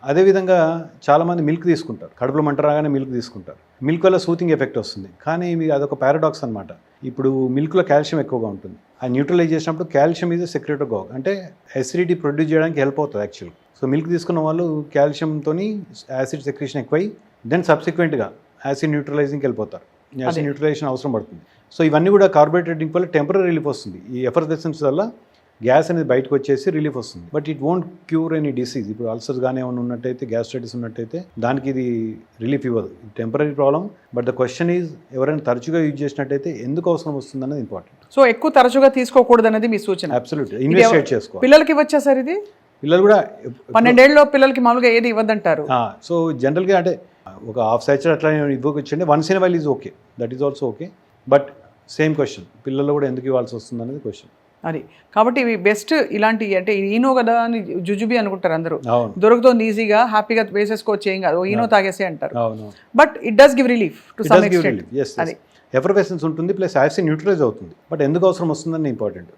అదేవిధంగా చాలామంది మిల్క్ తీసుకుంటారు, కడుపులో మంట రాగానే మిల్క్ తీసుకుంటారు. మిల్క్ వల్ల సూతింగ్ ఎఫెక్ట్ వస్తుంది, కానీ ఇవి అదొక పారాడాక్స్ అనమాట. ఇప్పుడు మిల్క్లో కాల్షియం ఎక్కువగా ఉంటుంది. ఆ న్యూట్రలైజ్ చేసినప్పుడు కాల్షియం ఈజ్ సెక్రెటరీ గాగ్, అంటే యాసిడిటీ ప్రొడ్యూస్ చేయడానికి హెల్ప్ అవుతుంది యాక్చువల్. సో మిల్క్ తీసుకున్న వాళ్ళు కాల్షియంతో యాసిడ్ సెక్రేషన్ ఎక్కువై దెన్ సబ్సిక్వెంట్గా యాసిడ్ న్యూట్రలైజింగ్కి వెళ్ళిపోతారు. యాసిడ్ న్యూట్రలైజేషన్ అవసరం పడుతుంది. సో ఇవన్నీ కూడా కార్బోహైడ్రేట్ డ్రింక్ వల్ల టెంపరీ రిలీఫ్ వస్తుంది. ఈ ఎఫర్వెసెన్స్ వల్ల గ్యాస్ అనేది బయటకు వచ్చేసి రిలీఫ్ వస్తుంది. But it won't cure any disease. ఇప్పుడు అల్సర్స్ కానీ ఏమైనా ఉన్నట్టయితే, గ్యాస్ట్రైటిస్ ఉన్నట్టయితే దానికి ఇది రిలీఫ్ ఇవ్వదు. Temporary problem. But the question is, ఎవరైనా తరచుగా యూజ్ చేసినట్టయితే ఎందుకు అవసరం వస్తుంది అనేది ఇంపార్టెంట్. సో ఎక్కువ తరచుగా తీసుకోకూడదు అనేది మీ సూచన. అబ్సల్యూట్లీ ఇన్వెస్టిగేట్ చేసుకోవాలి. పిల్లలకి ఇవ్వచ్చా సార్ ఇది? పిల్లలు కూడా 12 ఏళ్ళలో పిల్లలకి మామూలుగా ఏది ఇవ్వద్దంటారు. సో జనరల్గా అంటే ఒక హాఫ్ సాచర్ అట్లా ఇవ్వకొచ్చండి. Once in while is okay, that is also okay. But same question, పిల్లలు కూడా ఎందుకు ఇవ్వాల్సి వస్తుంది అనేది క్వశ్చన్. అది కాబట్టి ఇవి బెస్ట్. ఇలాంటి అంటే ఈనో కదా అని జుజుబి అనుకుంటారు అందరూ. అవును, దొరుకుతుంది ఈజీగా, హ్యాపీగా వేసేసుకోవచ్చు, ఏం కాదు, ఈనో తాగేసి అంటారు. అవును. But it does give relief to some extent. Effervescence ఉంటుంది, ప్లస్ యాసిడ్ న్యూట్రలైజ్ అవుతుంది. బట్ ఎందుకు అవసరం వస్తుందని ఇంపార్టెంట్.